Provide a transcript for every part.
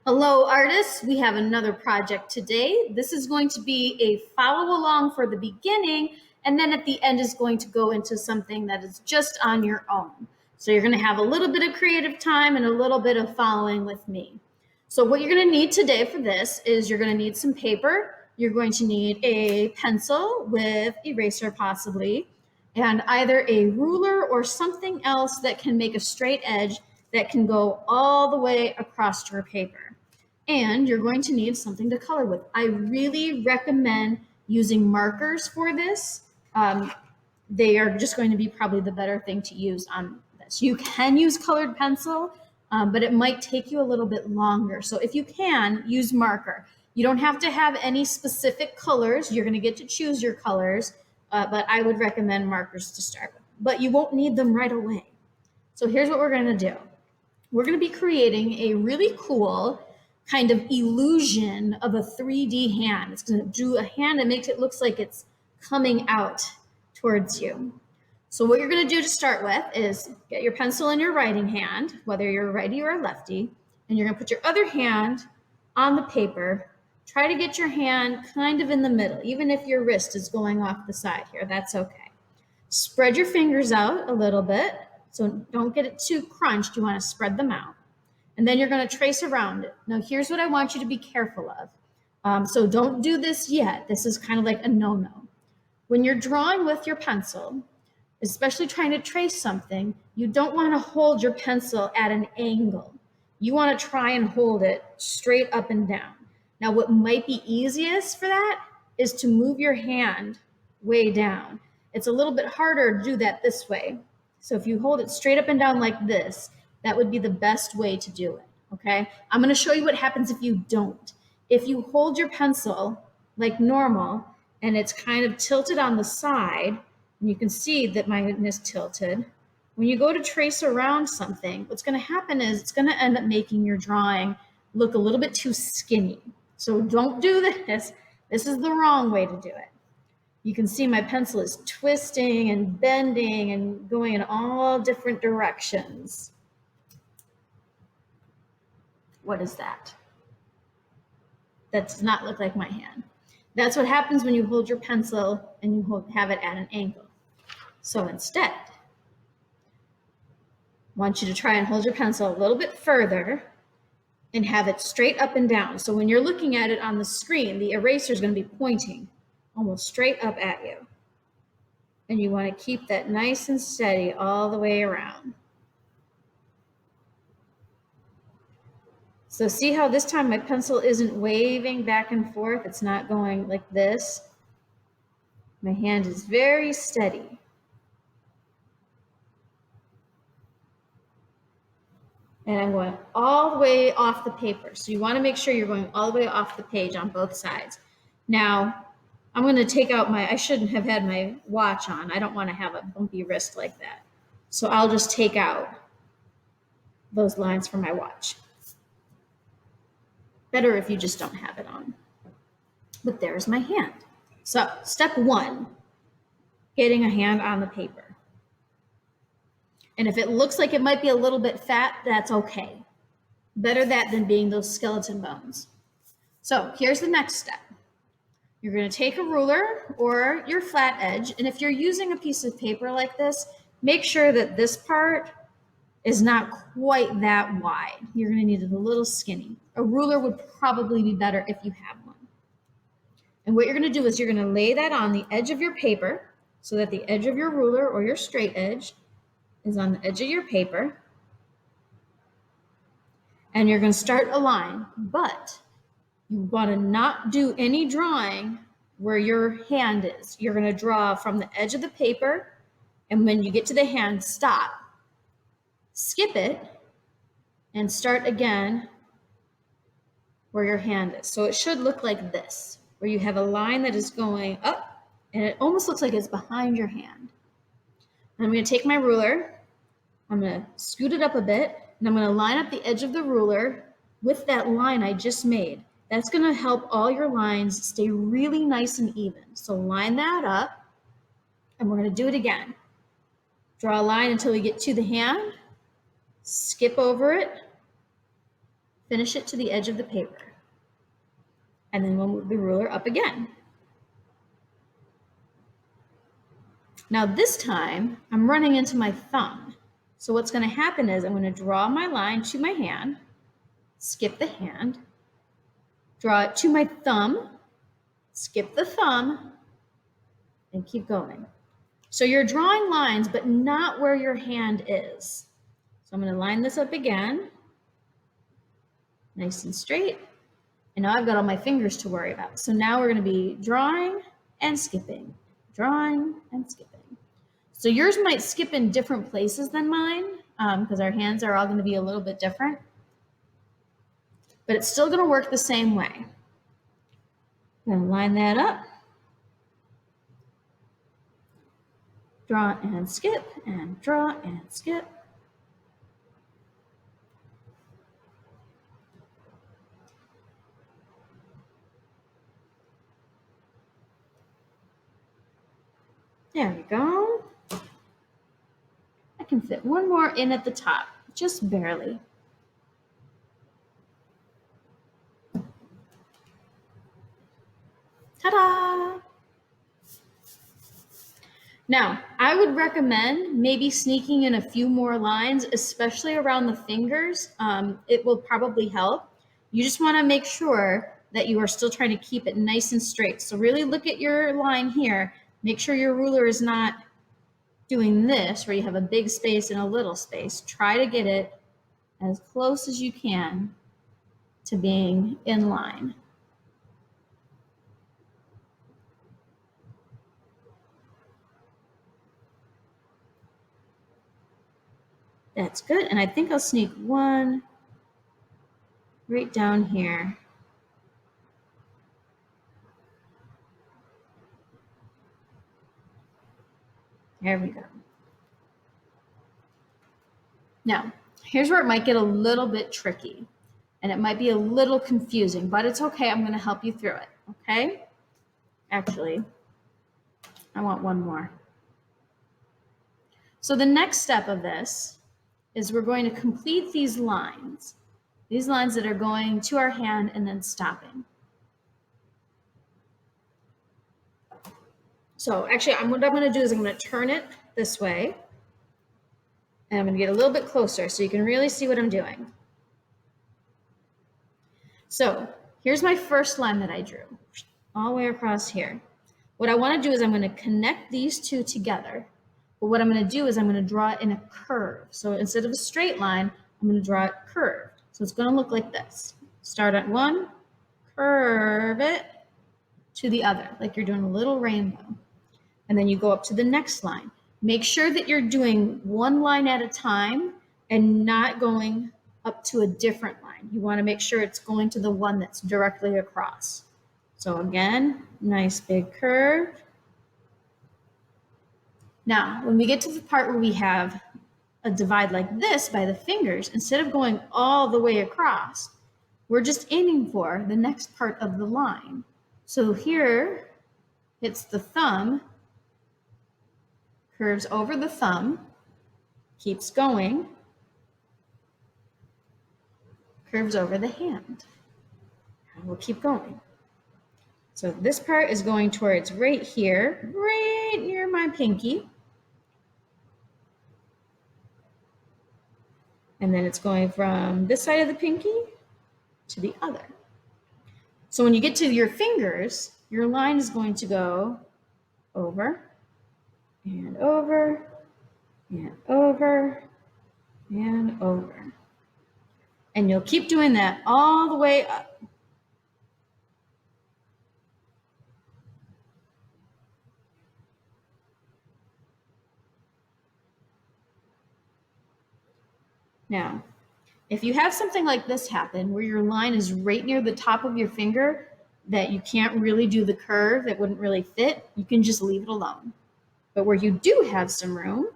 Hello artists, we have another project today. This is going to be a follow along for the beginning, and then at the end is going to go into something that is just on your own. So you're going to have a little bit of creative time and a little bit of following with me. So what you're going to need today for this is you're going to need some paper, you're going to need a pencil with eraser possibly, and either a ruler or something else that can make a straight edge that can go all the way across your paper. And you're going to need something to color with. I really recommend using markers for this. They are just going to be probably the better thing to use on this. You can use colored pencil, but it might take you a little bit longer. So if you can, use marker. You don't have to have any specific colors. You're going to get to choose your colors, but I would recommend markers to start with. But you won't need them right away. So here's what we're going to do. We're going to be creating a really cool kind of illusion of a 3D hand. It's going to do a hand that makes it look like it's coming out towards you. So what you're going to do to start with is get your pencil in your writing hand, whether you're righty or lefty, and you're going to put your other hand on the paper. Try to get your hand kind of in the middle, even if your wrist is going off the side here, that's okay. Spread your fingers out a little bit, so don't get it too crunched. You want to spread them out. And then you're going to trace around it. Now, here's what I want you to be careful of. So don't do this yet. This is kind of like a no-no. When you're drawing with your pencil, especially trying to trace something, you don't want to hold your pencil at an angle. You want to try and hold it straight up and down. Now, what might be easiest for that is to move your hand way down. It's a little bit harder to do that this way. So if you hold it straight up and down like this, that would be the best way to do it, okay? I'm going to show you what happens if you don't. If you hold your pencil like normal and it's kind of tilted on the side, and you can see that mine is tilted, when you go to trace around something, what's going to happen is it's going to end up making your drawing look a little bit too skinny. So don't do this. This is the wrong way to do it. You can see my pencil is twisting and bending and going in all different directions. What is that? That does not look like my hand. That's what happens when you hold your pencil and you have it at an angle. So instead, I want you to try and hold your pencil a little bit further and have it straight up and down. So when you're looking at it on the screen, the eraser is going to be pointing almost straight up at you. And you want to keep that nice and steady all the way around. So see how this time my pencil isn't waving back and forth? It's not going like this. My hand is very steady. And I'm going all the way off the paper. So you want to make sure you're going all the way off the page on both sides. Now, I'm going to take out I shouldn't have had my watch on. I don't want to have a bumpy wrist like that. So I'll just take out those lines from my watch. Better if you just don't have it on. But there's my hand. So step one, getting a hand on the paper. And if it looks like it might be a little bit fat, that's okay. Better that than being those skeleton bones. So here's the next step. You're going to take a ruler or your flat edge, and if you're using a piece of paper like this, make sure that this part is not quite that wide. You're going to need it a little skinny. A ruler would probably be better if you have one. And what you're going to do is you're going to lay that on the edge of your paper so that the edge of your ruler or your straight edge is on the edge of your paper. And you're going to start a line, but you want to not do any drawing where your hand is. You're going to draw from the edge of the paper, and when you get to the hand, stop. Skip it, and start again where your hand is. So it should look like this, where you have a line that is going up, and it almost looks like it's behind your hand. And I'm going to take my ruler, I'm going to scoot it up a bit, and I'm going to line up the edge of the ruler with that line I just made. That's going to help all your lines stay really nice and even. So line that up, and we're going to do it again. Draw a line until we get to the hand, skip over it, finish it to the edge of the paper. And then we'll move the ruler up again. Now this time, I'm running into my thumb. So what's going to happen is I'm going to draw my line to my hand, skip the hand, draw it to my thumb, skip the thumb, and keep going. So you're drawing lines, but not where your hand is. So I'm going to line this up again, nice and straight. And now I've got all my fingers to worry about. So now we're going to be drawing and skipping, drawing and skipping. So yours might skip in different places than mine because our hands are all going to be a little bit different. But it's still going to work the same way. I'm going to line that up. Draw and skip, and draw and skip. There we go. I can fit one more in at the top, just barely. Ta-da! Now, I would recommend maybe sneaking in a few more lines, especially around the fingers. It will probably help. You just want to make sure that you are still trying to keep it nice and straight. So really look at your line here. Make sure your ruler is not doing this, where you have a big space and a little space. Try to get it as close as you can to being in line. That's good. And I think I'll sneak one right down here. There we go. Now, here's where it might get a little bit tricky and it might be a little confusing, but it's okay. I'm going to help you through it. Okay? Actually, I want one more. So the next step of this is we're going to complete these lines that are going to our hand and then stopping. So actually, what I'm going to do is I'm going to turn it this way, and I'm going to get a little bit closer so you can really see what I'm doing. So here's my first line that I drew, all the way across here. What I want to do is I'm going to connect these two together. But what I'm going to do is I'm going to draw it in a curve. So instead of a straight line, I'm going to draw it curved. So it's going to look like this. Start at one, curve it to the other, like you're doing a little rainbow. And then you go up to the next line. Make sure that you're doing one line at a time and not going up to a different line. You want to make sure it's going to the one that's directly across. So again, nice big curve. Now, when we get to the part where we have a divide like this by the fingers, instead of going all the way across, we're just aiming for the next part of the line. So here, it's the thumb, curves over the thumb, keeps going, curves over the hand. And we'll keep going. So this part is going towards right here, right near my pinky. And then it's going from this side of the pinky to the other. So when you get to your fingers, your line is going to go over and over and over and over. And you'll keep doing that all the way up. Now, if you have something like this happen where your line is right near the top of your finger that you can't really do the curve, that wouldn't really fit, you can just leave it alone. But where you do have some room,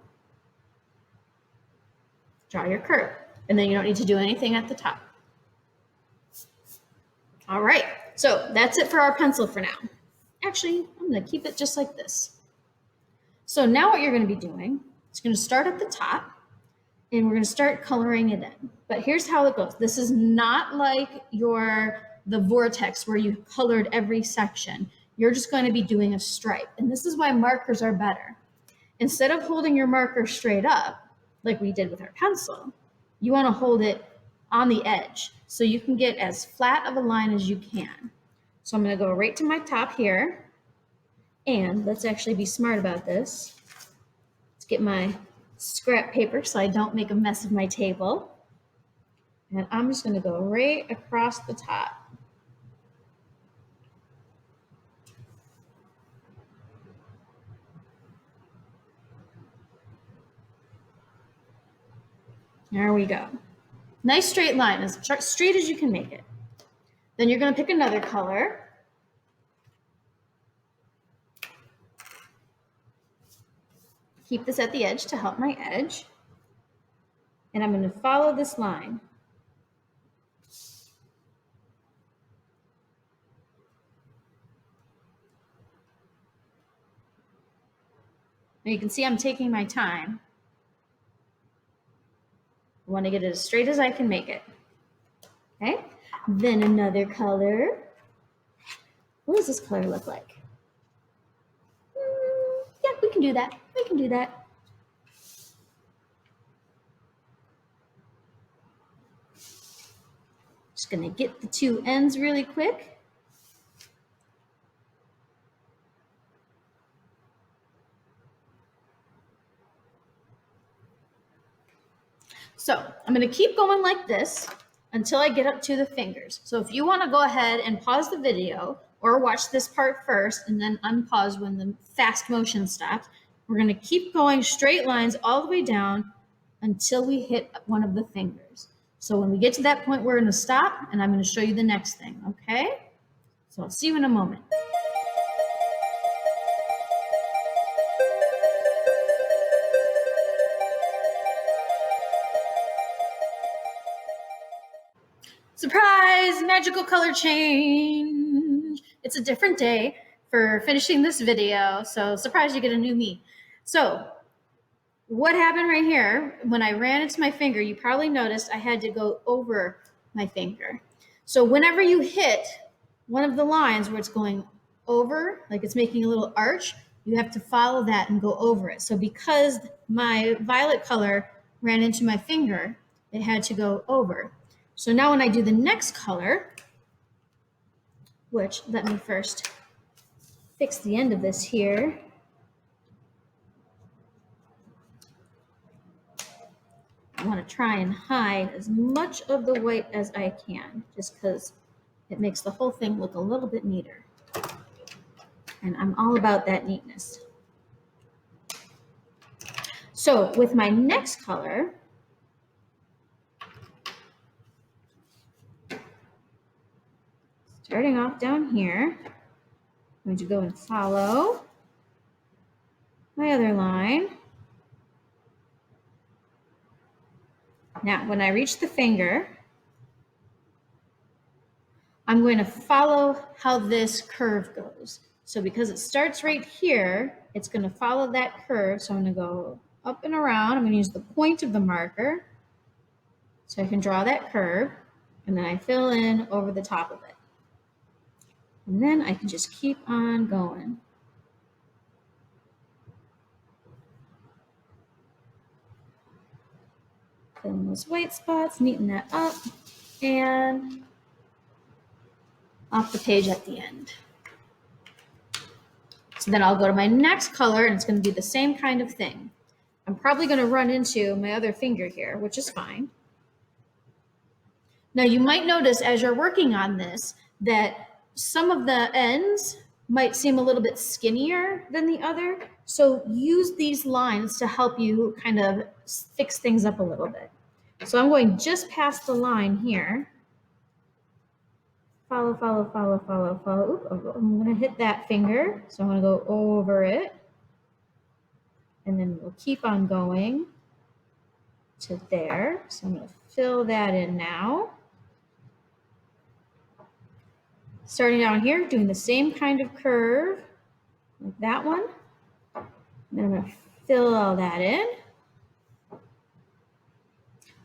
draw your curve. And then you don't need to do anything at the top. All right, so that's it for our pencil for now. Actually, I'm going to keep it just like this. So now what you're going to be doing is going to start at the top. and we're going to start coloring it in. But here's how it goes. This is not like the vortex where you colored every section. You're just going to be doing a stripe. And this is why markers are better. Instead of holding your marker straight up, like we did with our pencil, you want to hold it on the edge so you can get as flat of a line as you can. So I'm going to go right to my top here. And let's actually be smart about this. Let's get my scrap paper so I don't make a mess of my table. And I'm just going to go right across the top. There we go. Nice straight line, as straight as you can make it. Then you're going to pick another color. Keep this at the edge to help my edge. And I'm going to follow this line. Now you can see I'm taking my time. I want to get it as straight as I can make it. Okay, then another color. What does this color look like? Yeah, we can do that. We can do that. Just gonna get the two ends really quick. So I'm gonna keep going like this until I get up to the fingers. So if you wanna go ahead and pause the video or watch this part first and then unpause when the fast motion stops, we're gonna keep going straight lines all the way down until we hit one of the fingers. So when we get to that point, we're gonna stop and I'm gonna show you the next thing, okay? So I'll see you in a moment. Surprise, magical color change. It's a different day for finishing this video, so surprise, you get a new me. So what happened right here, when I ran into my finger, you probably noticed I had to go over my finger. So whenever you hit one of the lines where it's going over, like it's making a little arch, you have to follow that and go over it. So because my violet color ran into my finger, it had to go over. So now when I do the next color, which let me first fix the end of this here. I want to try and hide as much of the white as I can, just because it makes the whole thing look a little bit neater. And I'm all about that neatness. So with my next color, starting off down here, I'm going to go and follow my other line. Now, when I reach the finger, I'm going to follow how this curve goes. So because it starts right here, it's going to follow that curve. So I'm going to go up and around. I'm going to use the point of the marker so I can draw that curve, and then I fill in over the top of it. And then I can just keep on going. Fill in those white spots, neaten that up, and off the page at the end. So then I'll go to my next color, and it's going to be the same kind of thing. I'm probably going to run into my other finger here, which is fine. Now you might notice as you're working on this that some of the ends might seem a little bit skinnier than the other. So use these lines to help you kind of fix things up a little bit. So I'm going just past the line here. Follow, follow, follow, follow, follow. Oop, I'm going to hit that finger. So I'm going to go over it. And then we'll keep on going to there. So I'm going to fill that in now. Starting down here, doing the same kind of curve, like that one. And then I'm going to fill all that in.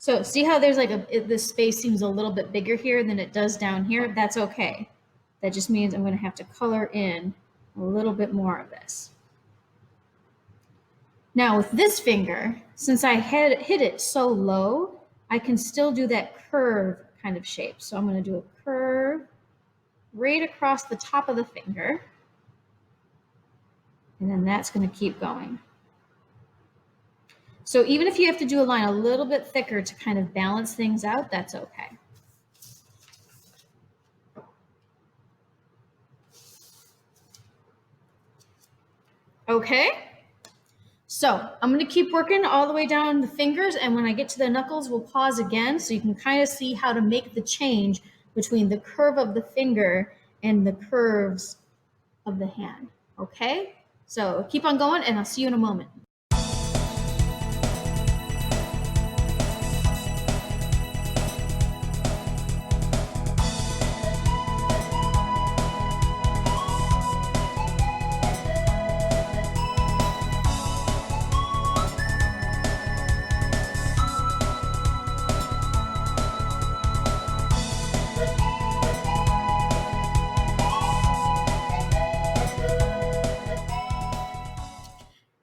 So see how there's like this space seems a little bit bigger here than it does down here? That's okay. That just means I'm going to have to color in a little bit more of this. Now with this finger, since I had hit it so low, I can still do that curve kind of shape. So I'm going to do a curve right across the top of the finger. And then that's going to keep going. So even if you have to do a line a little bit thicker to kind of balance things out, that's okay. Okay, so I'm going to keep working all the way down the fingers, and when I get to the knuckles, we'll pause again so you can kind of see how to make the change between the curve of the finger and the curves of the hand. Okay, so keep on going, and I'll see you in a moment.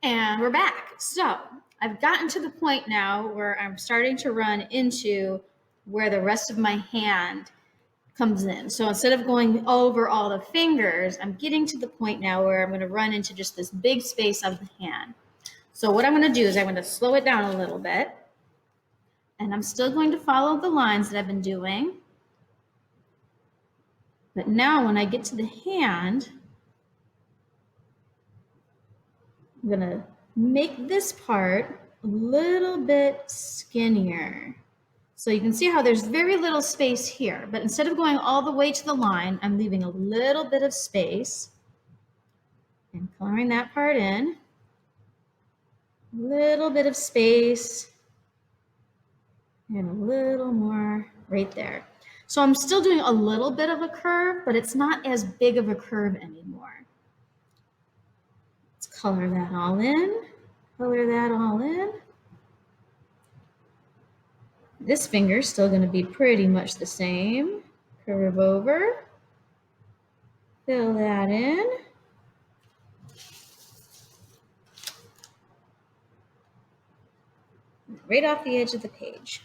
And we're back. So I've gotten to the point now where I'm starting to run into where the rest of my hand comes in. So instead of going over all the fingers, I'm getting to the point now where I'm going to run into just this big space of the hand. So what I'm going to do is I'm going to slow it down a little bit. And I'm still going to follow the lines that I've been doing. But now when I get to the hand, I'm going to make this part a little bit skinnier. So you can see how there's very little space here, but instead of going all the way to the line, I'm leaving a little bit of space and coloring that part in. A little bit of space and a little more right there. So I'm still doing a little bit of a curve, but it's not as big of a curve anymore. Let's color that all in, color that all in. This finger is still going to be pretty much the same. Curve over, fill that in. Right off the edge of the page.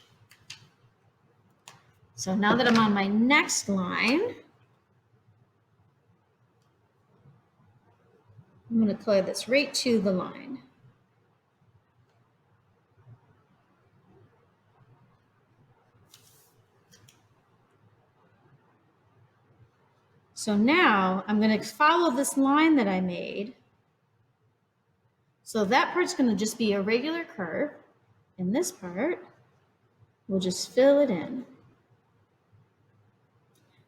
So now that I'm on my next line, I'm going to color this right to the line. So now I'm going to follow this line that I made. So that part's going to just be a regular curve, and this part, we'll just fill it in.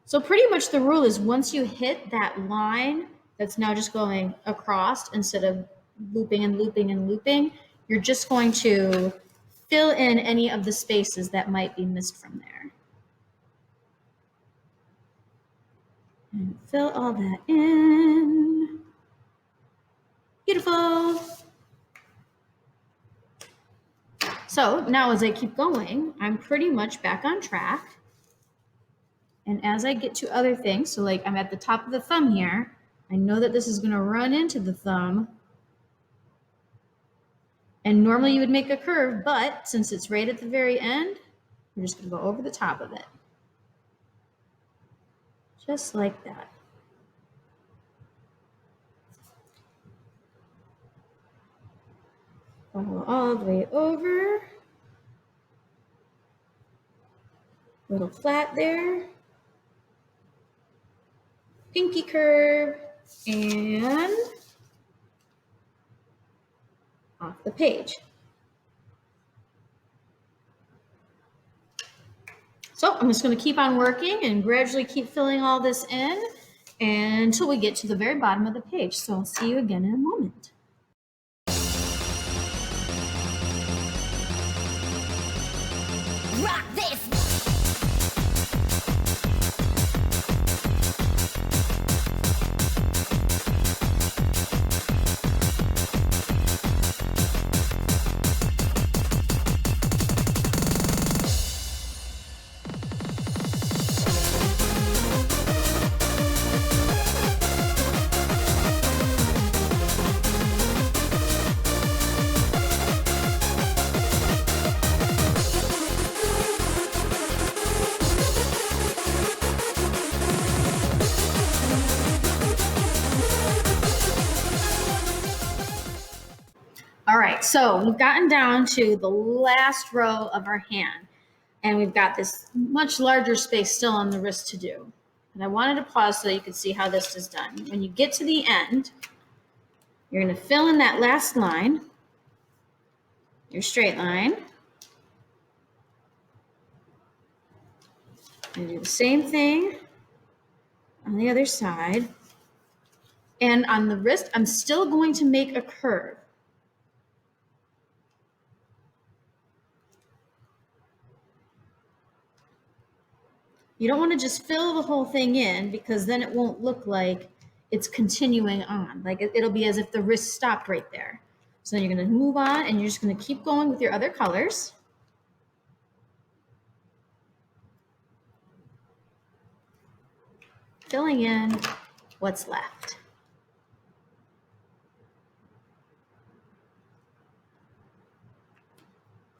So pretty much the rule is once you hit that line that's now just going across instead of looping and looping and looping, you're just going to fill in any of the spaces that might be missed from there. And fill all that in. Beautiful. So now as I keep going, I'm pretty much back on track. And as I get to other things, so like I'm at the top of the thumb here, I know that this is going to run into the thumb. And normally you would make a curve, but since it's right at the very end, we're just going to go over the top of it. Just like that. Follow all the way over. Little flat there. Pinky curve and off the page. So I'm just going to keep on working and gradually keep filling all this in until we get to the very bottom of the page. So I'll see you again in a moment. Rock this! All right, so we've gotten down to the last row of our hand, and we've got this much larger space still on the wrist to do. And I wanted to pause so you could see how this is done. When you get to the end, you're going to fill in that last line, your straight line. And do the same thing on the other side. And on the wrist, I'm still going to make a curve. You don't want to just fill the whole thing in, because then it won't look like it's continuing on. Like it'll be as if the wrist stopped right there. So then you're going to move on, and you're just going to keep going with your other colors. Filling in what's left.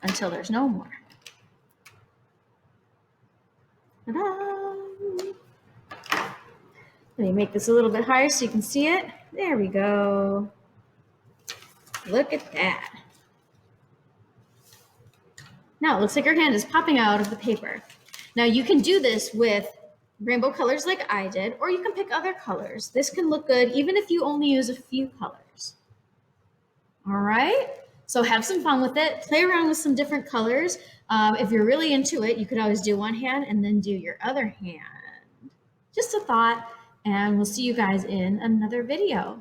Until there's no more. Ta-da! Let me make this a little bit higher so you can see it. There we go. Look at that. Now it looks like your hand is popping out of the paper. Now you can do this with rainbow colors like I did, or you can pick other colors. This can look good even if you only use a few colors. All right, so have some fun with it. Play around with some different colors. If you're really into it, you could always do one hand and then do your other hand. Just a thought, and we'll see you guys in another video.